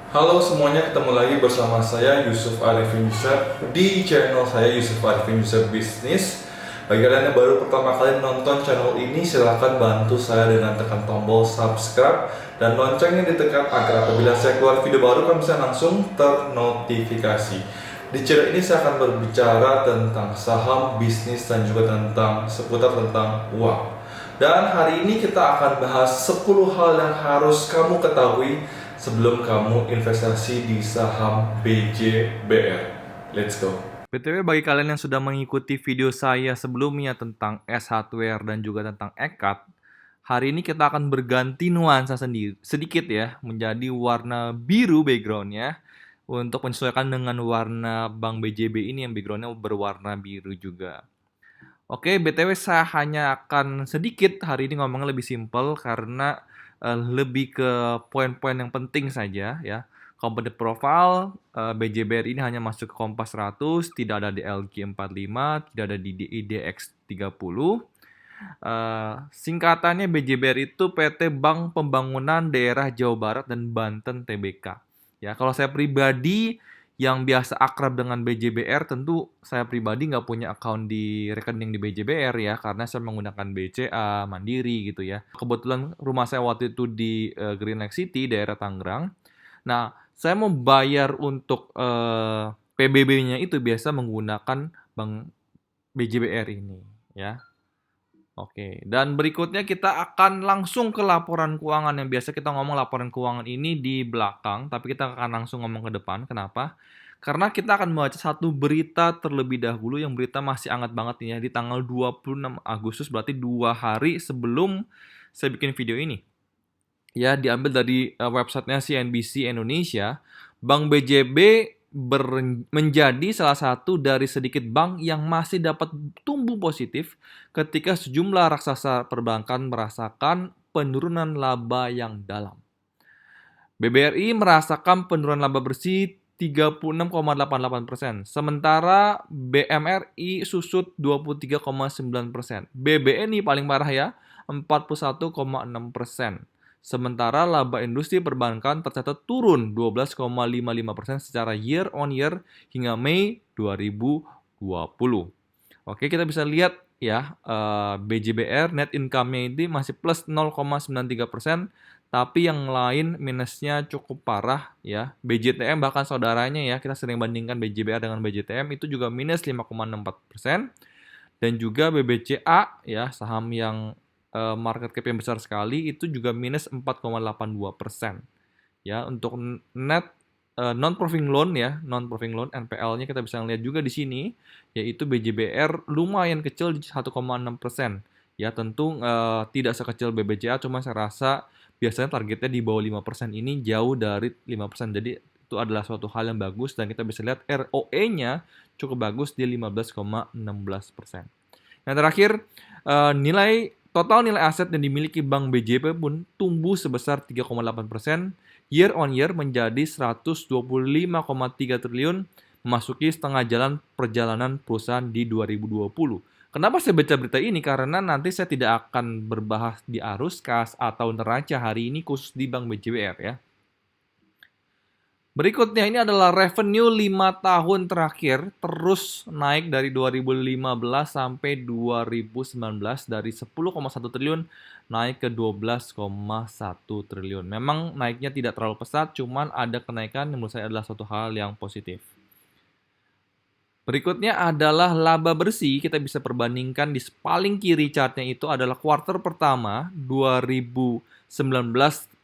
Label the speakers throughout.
Speaker 1: Halo semuanya, ketemu lagi bersama saya Yusuf Arifin Yusuf di channel saya Yusuf Arifin Yusuf Bisnis. Bagi kalian yang baru pertama kali nonton channel ini, silahkan bantu saya dengan tekan tombol subscribe dan loncengnya ditekan agar apabila saya keluar video baru kalian bisa langsung ternotifikasi. Di channel ini saya akan berbicara tentang saham, bisnis, dan juga seputar tentang uang. Dan hari ini kita akan bahas 10 hal yang harus kamu ketahui sebelum kamu investasi di saham BJBR. Let's go. BTW bagi kalian yang sudah mengikuti video saya sebelumnya tentang S Hardware dan juga tentang EKAT, hari ini kita akan berganti nuansa sendiri sedikit ya, menjadi warna biru backgroundnya untuk menyesuaikan dengan warna Bank BJB ini yang backgroundnya berwarna biru juga. Oke, BTW saya hanya akan sedikit hari ini ngomongnya lebih simpel karena lebih ke poin-poin yang penting saja ya. Company profile BJBR ini hanya masuk ke Kompas 100, tidak ada di LQ 45, tidak ada di IDX 30. Singkatannya BJBR itu PT Bank Pembangunan Daerah Jawa Barat dan Banten Tbk. Ya, kalau saya pribadi yang biasa akrab dengan BJBR, tentu saya pribadi nggak punya account di rekening di BJBR ya, karena saya menggunakan BCA, Mandiri gitu ya. Kebetulan rumah saya waktu itu di Green Lake City, daerah Tangerang. Nah, saya mau bayar untuk PBB-nya itu biasa menggunakan Bank BJBR ini ya. Oke, dan berikutnya kita akan langsung ke laporan keuangan yang biasa kita ngomong laporan keuangan ini di belakang, tapi kita akan langsung ngomong ke depan. Kenapa? Karena kita akan membaca satu berita terlebih dahulu yang berita masih hangat banget nih ya di tanggal 26 Agustus berarti 2 hari sebelum saya bikin video ini. Ya, diambil dari websitenya CNBC Indonesia, Bank BJB menjadi salah satu dari sedikit bank yang masih dapat tumbuh positif ketika sejumlah raksasa perbankan merasakan penurunan laba yang dalam. BBRI merasakan penurunan laba bersih 36,88%, sementara BMRI susut 23,9%. BBNI paling parah ya, 41,6%. Sementara laba industri perbankan tercatat turun 12,55% secara year on year hingga Mei 2020. Oke, kita bisa lihat ya, BJBR net income-nya ini masih plus 0,93%, tapi yang lain minusnya cukup parah ya. BJTM bahkan saudaranya ya, kita sering bandingkan BJBR dengan BJTM itu juga minus 5,64%. Dan juga BBCA ya, saham yang market cap yang besar sekali itu juga minus 4,82%. Ya, untuk net non-performing loan ya, non-performing loan NPL-nya kita bisa lihat juga di sini, yaitu BJBR lumayan kecil di 1,6%. Ya, tentu tidak sekecil BBCA, cuma saya rasa biasanya targetnya di bawah 5%, ini jauh dari 5%. Jadi itu adalah suatu hal yang bagus dan kita bisa lihat ROE-nya cukup bagus di 15,16%. Yang terakhir, total nilai aset yang dimiliki Bank BJB pun tumbuh sebesar 3,8% year on year menjadi 125,3 triliun, memasuki setengah jalan perjalanan perusahaan di 2020. Kenapa saya baca berita ini? Karena nanti saya tidak akan berbahas di arus, kas, atau neraca hari ini khusus di Bank BJBR ya. Berikutnya ini adalah revenue 5 tahun terakhir terus naik dari 2015 sampai 2019 dari 10,1 triliun naik ke 12,1 triliun. Memang naiknya tidak terlalu pesat, cuman ada kenaikan yang menurut saya adalah suatu hal yang positif. Berikutnya adalah laba bersih, kita bisa perbandingkan di paling kiri chartnya itu adalah kuartal pertama 2019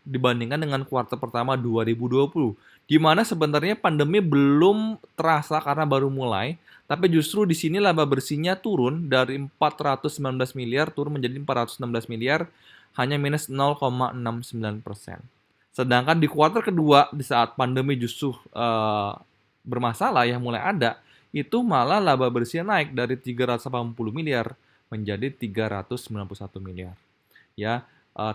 Speaker 1: dibandingkan dengan kuartal pertama 2020. Di mana sebenarnya pandemi belum terasa karena baru mulai, tapi justru di sini laba bersihnya turun dari 419 miliar turun menjadi 416 miliar, hanya minus 0,69%. Sedangkan di kuartal kedua di saat pandemi justru bermasalah ya mulai ada, itu malah laba bersihnya naik dari 380 miliar menjadi 391 miliar. Ya,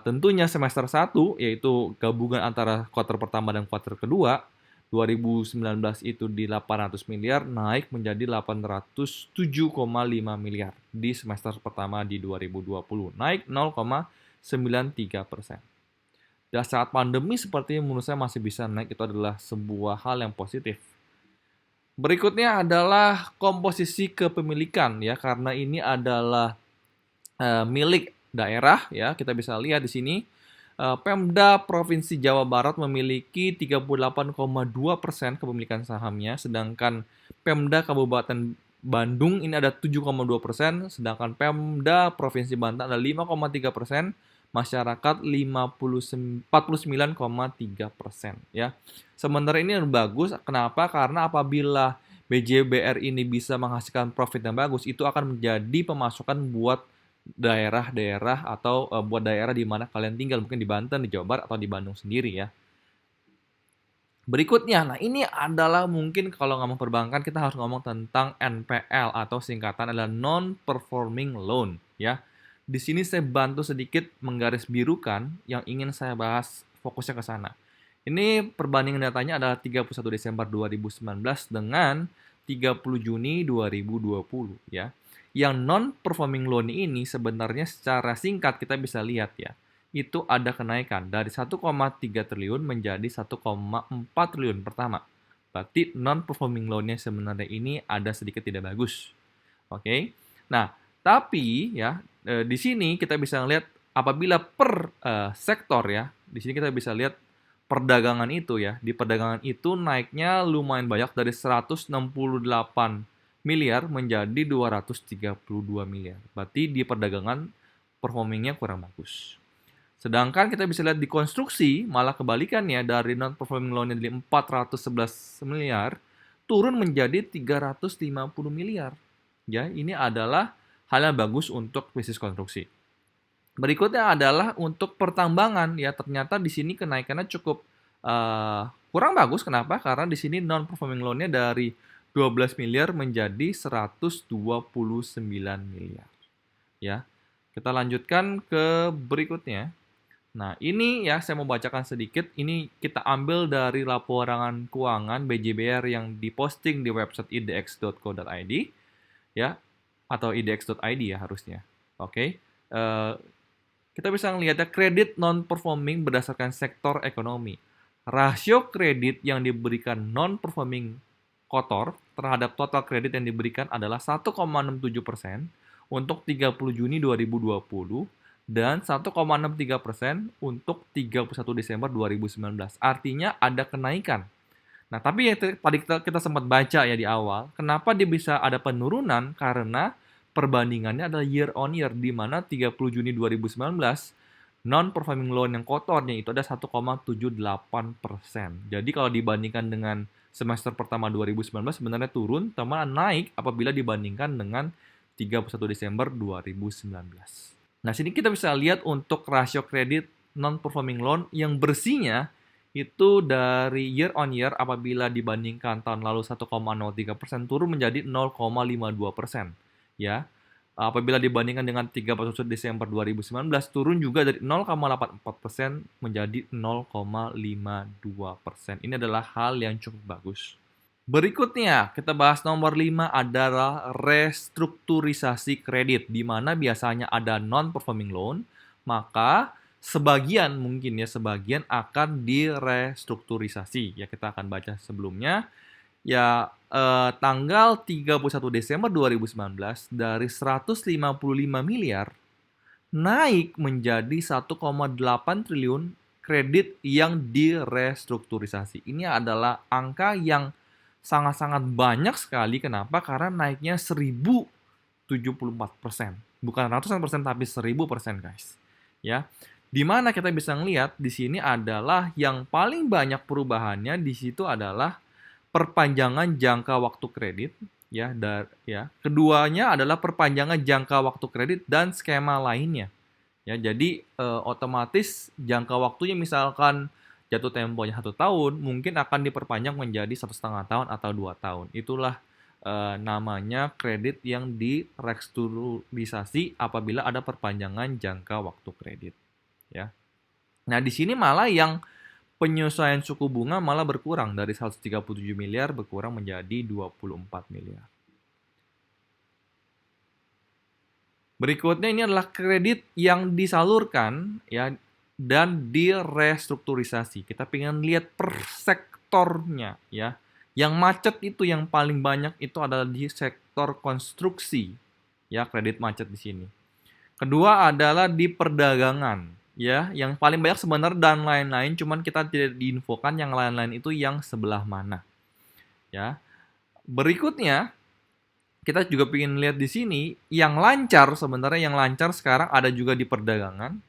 Speaker 1: tentunya semester 1 yaitu gabungan antara kuartal pertama dan kuartal kedua 2019 itu di 800 miliar naik menjadi 807,5 miliar di semester pertama di 2020, naik 0,93%. Dan saat pandemi seperti menurut saya masih bisa naik, itu adalah sebuah hal yang positif. Berikutnya adalah komposisi kepemilikan ya, karena ini adalah milik daerah ya. Kita bisa lihat di sini Pemda Provinsi Jawa Barat memiliki 38,2% kepemilikan sahamnya, sedangkan Pemda Kabupaten Bandung ini ada 7,2%, sedangkan Pemda Provinsi Banten ada 5,3%, masyarakat 49,3% ya. Sementara ini bagus, kenapa? Karena apabila BJBR ini bisa menghasilkan profit yang bagus, itu akan menjadi pemasukan buat daerah-daerah atau buat daerah di mana kalian tinggal, mungkin di Banten, di Jawa Barat, atau di Bandung sendiri ya. Berikutnya, nah ini adalah mungkin kalau ngomong perbankan kita harus ngomong tentang NPL atau singkatan adalah non-performing loan ya. Di sini saya bantu sedikit menggarisbirukan yang ingin saya bahas, fokusnya ke sana. Ini perbandingan datanya adalah 31 Desember 2019 dengan 30 Juni 2020 ya. Yang non-performing loan ini sebenarnya secara singkat kita bisa lihat ya, itu ada kenaikan dari 1,3 triliun menjadi 1,4 triliun pertama. Berarti non-performing loan-nya sebenarnya ini ada sedikit tidak bagus. Oke. Nah, tapi ya di sini kita bisa lihat apabila per sektor ya, di sini kita bisa lihat perdagangan itu ya. Di perdagangan itu naiknya lumayan banyak dari 168 miliar menjadi 232 miliar. Berarti di perdagangan performingnya kurang bagus. Sedangkan kita bisa lihat di konstruksi, malah kebalikannya dari non-performing loan dari 411 miliar, turun menjadi 350 miliar. Ya, ini adalah hal yang bagus untuk bisnis konstruksi. Berikutnya adalah untuk pertambangan, ya ternyata di sini kenaikannya cukup kurang bagus. Kenapa? Karena di sini non-performing loan-nya dari 12 miliar menjadi 129 miliar. Ya, kita lanjutkan ke berikutnya. Nah, ini ya saya mau bacakan sedikit. Ini kita ambil dari laporan keuangan BJBR yang diposting di website idx.co.id ya, atau idx.id ya harusnya. Oke. Kita bisa melihat ya kredit non-performing berdasarkan sektor ekonomi. Rasio kredit yang diberikan non-performing kotor terhadap total kredit yang diberikan adalah 1,67% untuk 30 Juni 2020 dan 1,63% untuk 31 Desember 2019. Artinya ada kenaikan. Nah, tapi ya tadi kita sempat baca ya di awal, kenapa dia bisa ada penurunan? Karena perbandingannya adalah year on year, di mana 30 Juni 2019 non-performing loan yang kotornya itu ada 1,78%. Jadi kalau dibandingkan dengan semester pertama 2019 sebenarnya turun, teman naik apabila dibandingkan dengan 31 Desember 2019. Nah, sini kita bisa lihat untuk rasio kredit non-performing loan yang bersihnya itu dari year on year apabila dibandingkan tahun lalu 1,03% turun menjadi 0,52%. Ya. Apabila dibandingkan dengan 31 Desember 2019 turun juga dari 0,84% menjadi 0,52%. Ini adalah hal yang cukup bagus. Berikutnya, kita bahas nomor 5 adalah restrukturisasi kredit, di mana biasanya ada non-performing loan, maka sebagian mungkin ya, sebagian akan direstrukturisasi. Ya, kita akan baca sebelumnya. Ya, tanggal 31 Desember 2019, dari 155 miliar, naik menjadi 1,8 triliun kredit yang direstrukturisasi. Ini adalah angka yang sangat-sangat banyak sekali. Kenapa? Karena naiknya 1074%. Bukan ratusan persen, tapi 1000%, guys. Ya, di mana kita bisa melihat di sini adalah yang paling banyak perubahannya di situ adalah perpanjangan jangka waktu kredit. Ya, keduanya adalah perpanjangan jangka waktu kredit dan skema lainnya. Ya, jadi otomatis jangka waktunya misalkan jatuh temponya 1 tahun, mungkin akan diperpanjang menjadi 1,5 tahun atau 2 tahun. Itulah namanya kredit yang direstrukturisasi apabila ada perpanjangan jangka waktu kredit. Ya. Nah, di sini malah yang penyesuaian suku bunga malah berkurang dari 137 miliar berkurang menjadi 24 miliar. Berikutnya ini adalah kredit yang disalurkan ya dan direstrukturisasi. Kita pengen lihat per sektornya ya. Yang macet itu yang paling banyak itu adalah di sektor konstruksi. Ya, kredit macet di sini. Kedua adalah di perdagangan, ya, yang paling banyak sebenarnya dan lain-lain, cuman kita tidak diinfokan yang lain-lain itu yang sebelah mana, ya. Berikutnya, kita juga ingin lihat di sini yang lancar sebenarnya yang lancar sekarang ada juga di perdagangan,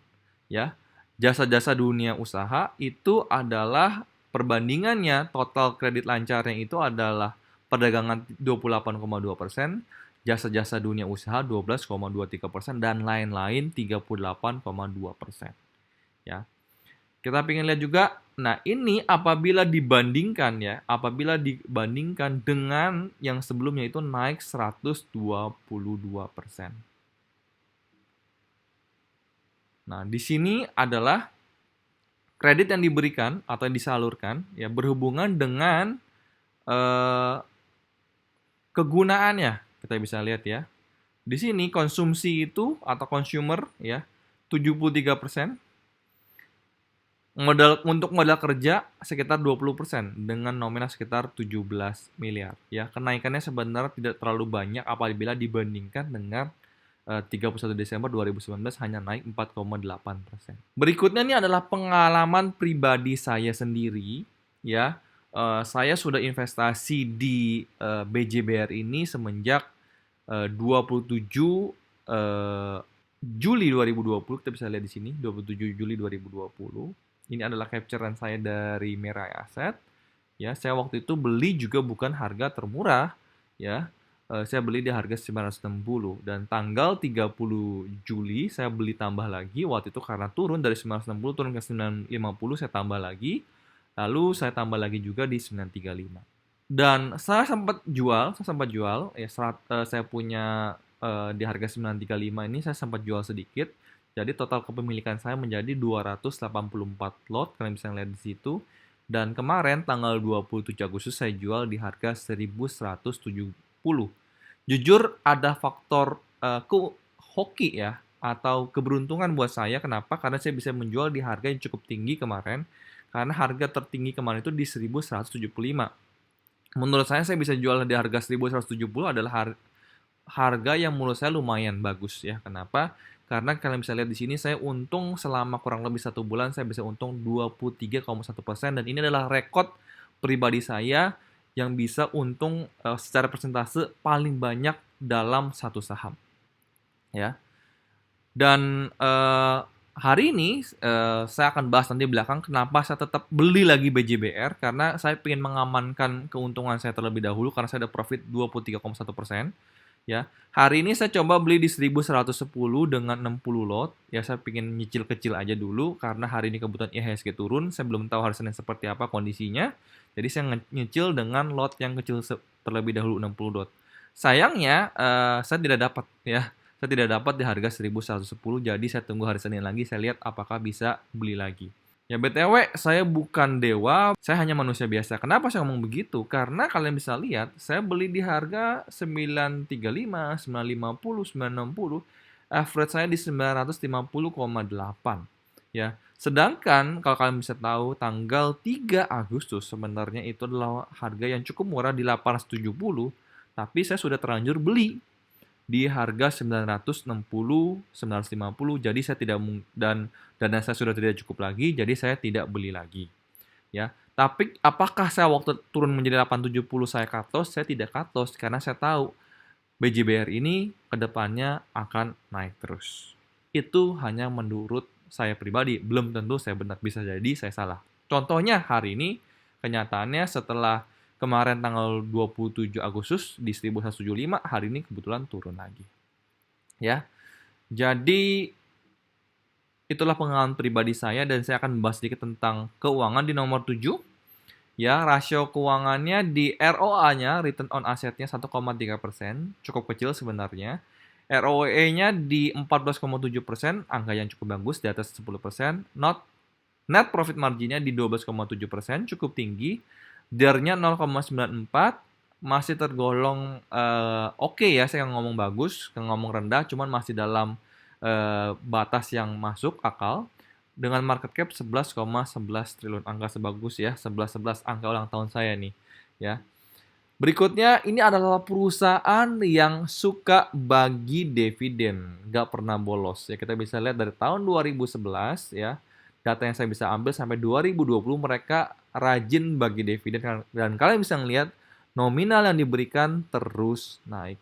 Speaker 1: ya. Jasa-jasa dunia usaha itu adalah perbandingannya total kredit lancarnya itu adalah perdagangan 28,2%, jasa-jasa dunia usaha 12,23% dan lain-lain 38,2%. Ya. Kita ingin lihat juga, nah ini apabila dibandingkan ya, apabila dibandingkan dengan yang sebelumnya itu naik 122%. Nah, di sini adalah kredit yang diberikan atau yang disalurkan ya berhubungan dengan kegunaannya. Kita bisa lihat ya. Di sini konsumsi itu atau consumer ya 73%. Untuk modal kerja sekitar 20% dengan nominal sekitar 17 miliar. Ya, kenaikannya sebenarnya tidak terlalu banyak apabila dibandingkan dengan 31 Desember 2019 hanya naik 4,8%. Berikutnya ini adalah pengalaman pribadi saya sendiri ya. Saya sudah investasi di BJBR ini semenjak 27 Juli 2020. Kita bisa lihat di sini 27 Juli 2020. Ini adalah capturean saya dari Mirai Asset. Ya, saya waktu itu beli juga bukan harga termurah, ya. Saya beli di harga 960 dan tanggal 30 Juli saya beli tambah lagi. Waktu itu karena turun dari 960 turun ke 950 saya tambah lagi. Lalu saya tambah lagi juga di 935. Dan saya sempat jual ya saya punya di harga 935 ini saya sempat jual sedikit. Jadi total kepemilikan saya menjadi 284 lot, kalian bisa lihat di situ. Dan kemarin tanggal 27 Agustus saya jual di harga 1170. Jujur ada faktor hoki ya atau keberuntungan buat saya. Kenapa? Karena saya bisa menjual di harga yang cukup tinggi kemarin. Karena harga tertinggi kemarin itu di 1175. Menurut saya bisa jual di harga 1170 adalah harga yang menurut saya lumayan bagus ya. Kenapa? Karena kalian bisa lihat di sini saya untung selama kurang lebih 1 bulan saya bisa untung 23,1% dan ini adalah rekod pribadi saya yang bisa untung secara persentase paling banyak dalam satu saham. Ya. Dan hari ini saya akan bahas nanti belakang kenapa saya tetap beli lagi BJBR karena saya ingin mengamankan keuntungan saya terlebih dahulu karena saya ada profit 23,1%. Ya, hari ini saya coba beli di 1110 dengan 60 lot. Ya, saya ingin nyicil kecil aja dulu karena hari ini kebetulan IHSG turun. Saya belum tahu hari Senin seperti apa kondisinya. Jadi saya nyicil dengan lot yang kecil terlebih dahulu 60 lot. Sayangnya saya tidak dapat ya. Saya tidak dapat di harga 1110. Jadi saya tunggu hari Senin lagi. Saya lihat apakah bisa beli lagi. Ya BTW, saya bukan dewa, saya hanya manusia biasa. Kenapa saya ngomong begitu? Karena kalian bisa lihat, saya beli di harga 935, 950, 960, average saya di 950,8. Ya. Sedangkan kalau kalian bisa tahu tanggal 3 Agustus sebenarnya itu adalah harga yang cukup murah di 870, tapi saya sudah terlanjur beli di harga 960, 950. Jadi saya tidak dan dana saya sudah tidak cukup lagi, jadi saya tidak beli lagi. Ya. Tapi apakah saya waktu turun menjadi 870 saya cut loss? Saya tidak cut loss karena saya tahu BJBR ini kedepannya akan naik terus. Itu hanya menurut saya pribadi, belum tentu saya benar, bisa jadi saya salah. Contohnya hari ini kenyataannya setelah kemarin tanggal 27 Agustus di 1175, hari ini kebetulan turun lagi. Ya. Jadi itulah pengalaman pribadi saya dan saya akan membahas sedikit tentang keuangan di nomor 7. Ya, rasio keuangannya di ROA-nya, return on asset-nya 1,3%, cukup kecil sebenarnya. ROE-nya di 14,7%, angka yang cukup bagus di atas 10%. Net profit margin-nya di 12,7%, cukup tinggi. DER-nya 0,94, masih tergolong oke ya, saya ngomong bagus, ngomong rendah, cuman masih dalam batas yang masuk akal. dengan market cap 11,11 triliun. Angka sebagus ya, 11 angka ulang tahun saya nih, ya. Berikutnya, ini adalah perusahaan yang suka bagi dividen, nggak pernah bolos. Ya, kita bisa lihat dari tahun 2011 ya, data yang saya bisa ambil sampai 2020 mereka rajin bagi dividen dan kalian bisa lihat nominal yang diberikan terus naik.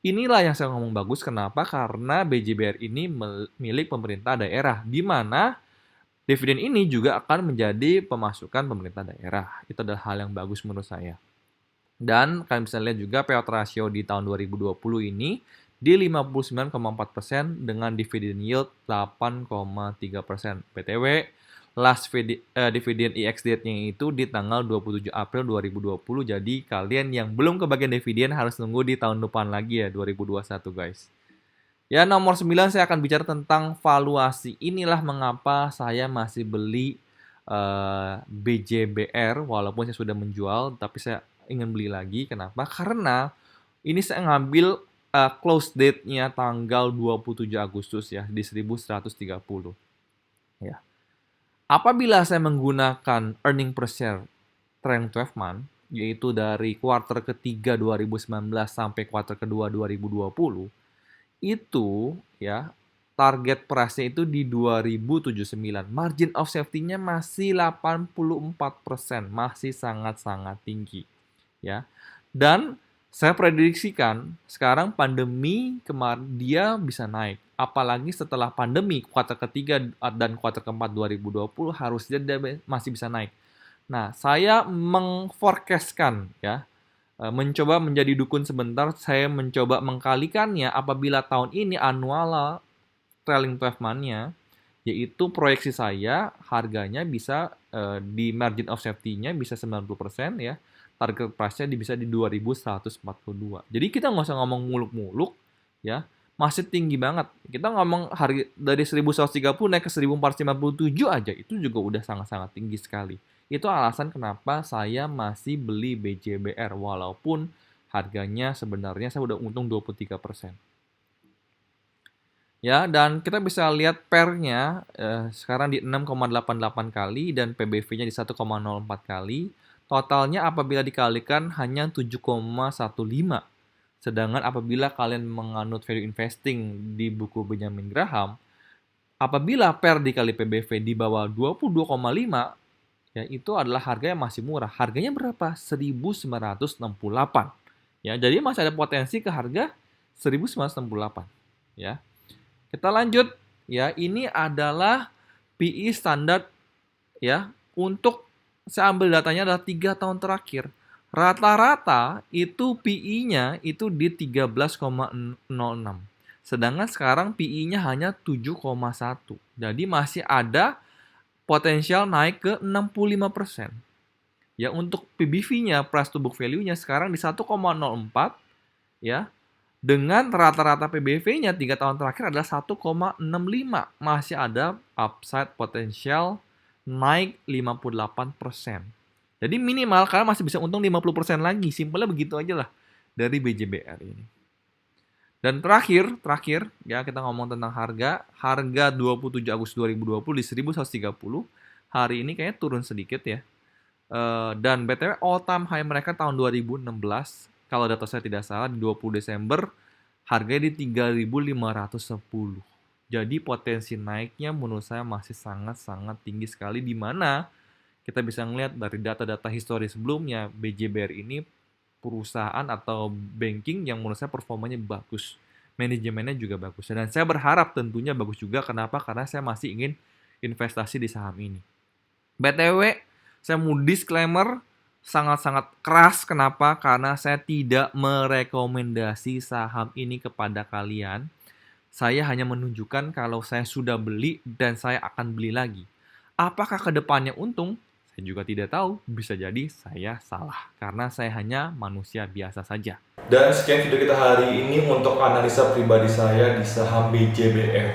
Speaker 1: Inilah yang saya ngomong bagus. Kenapa? Karena BJBR ini milik pemerintah daerah, di mana dividen ini juga akan menjadi pemasukan pemerintah daerah. Itu adalah hal yang bagus menurut saya. Dan kalian bisa lihat juga payout ratio di tahun 2020 ini di 59,4% dengan dividen yield 8,3%. BTW, last dividen EX date-nya itu di tanggal 27 April 2020. Jadi kalian yang belum kebagian dividen harus nunggu di tahun depan lagi ya, 2021 guys. Ya, nomor 9 saya akan bicara tentang valuasi. Inilah mengapa saya masih beli BJBR walaupun saya sudah menjual, tapi saya ingin beli lagi. Kenapa? Karena ini saya ngambil close date-nya tanggal 27 Agustus ya, di 1130. Ya. Apabila saya menggunakan earning per share trailing 12 month, yaitu dari kuartal ketiga 2019 sampai kuartal kedua 2020, itu ya target price-nya itu di 2079. Margin of safety-nya masih 84%, masih sangat-sangat tinggi. Ya. Dan saya prediksikan sekarang pandemi kemarin dia bisa naik. Apalagi setelah pandemi kuartal ketiga dan kuartal keempat 2020 harusnya dia masih bisa naik. Nah, saya mengforecastkan ya, mencoba menjadi dukun sebentar, saya mencoba mengkalikannya apabila tahun ini annual trailing 12 month-nya, yaitu proyeksi saya harganya bisa di margin of safety-nya bisa 90% ya. Target price-nya bisa di 2142. Jadi kita nggak usah ngomong muluk-muluk ya. Masih tinggi banget. Kita ngomong harga dari 1130 naik ke 1457 aja itu juga udah sangat-sangat tinggi sekali. Itu alasan kenapa saya masih beli BJBR walaupun harganya sebenarnya saya udah untung 23%. Ya, dan kita bisa lihat PER-nya sekarang di 6,88 kali dan PBV-nya di 1,04 kali. Totalnya apabila dikalikan hanya 7,15. Sedangkan apabila kalian menganut value investing di buku Benjamin Graham, apabila PER dikali PBV di bawah 22,5, ya itu adalah harga yang masih murah. Harganya berapa? 1968. Ya, jadi masih ada potensi ke harga 1968. Ya. Kita lanjut. Ya, ini adalah PE standar ya untuk saya ambil datanya adalah 3 tahun terakhir. Rata-rata itu PE-nya itu di 13,06. Sedangkan sekarang PE-nya hanya 7,1. Jadi masih ada potensial naik ke 65%. Ya, untuk PBV-nya, price to book value-nya sekarang di 1,04 ya. Dengan rata-rata PBV-nya 3 tahun terakhir adalah 1,65. Masih ada upside potensial naik 58%. Jadi minimal kalian masih bisa untung 50% lagi. Simpelnya begitu aja lah dari BJBR ini. Dan terakhir ya kita ngomong tentang harga. Harga 27 Agustus 2020 di 1130. Hari ini kayaknya turun sedikit ya. Dan BTW all time high mereka tahun 2016. Kalau data saya tidak salah di 20 Desember harganya di 3.510. Jadi potensi naiknya menurut saya masih sangat-sangat tinggi sekali, di mana kita bisa melihat dari data-data histori sebelumnya BJBR ini perusahaan atau banking yang menurut saya performanya bagus, manajemennya juga bagus, dan saya berharap tentunya bagus juga. Kenapa? Karena saya masih ingin investasi di saham ini. BTW, saya mau disclaimer sangat-sangat keras. Kenapa? Karena saya tidak merekomendasi saham ini kepada kalian. Saya hanya menunjukkan kalau saya sudah beli dan saya akan beli lagi. Apakah kedepannya untung? Saya juga tidak tahu. Bisa jadi saya salah. Karena saya hanya manusia biasa saja.
Speaker 2: Dan sekian video kita hari ini untuk analisa pribadi saya di saham BJBR.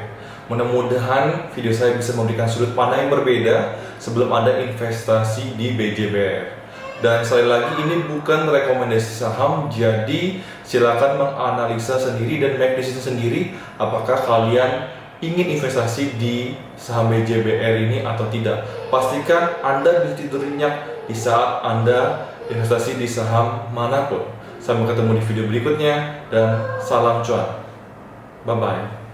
Speaker 2: Mudah-mudahan video saya bisa memberikan sudut pandang yang berbeda sebelum Anda investasi di BJBR. Dan sekali lagi ini bukan rekomendasi saham, jadi silakan menganalisa sendiri dan make decision sendiri apakah kalian ingin investasi di saham BJBR ini atau tidak. Pastikan Anda bisa tidur nyenyak di saat Anda investasi di saham manapun. Sampai ketemu di video berikutnya dan salam cuan. Bye-bye.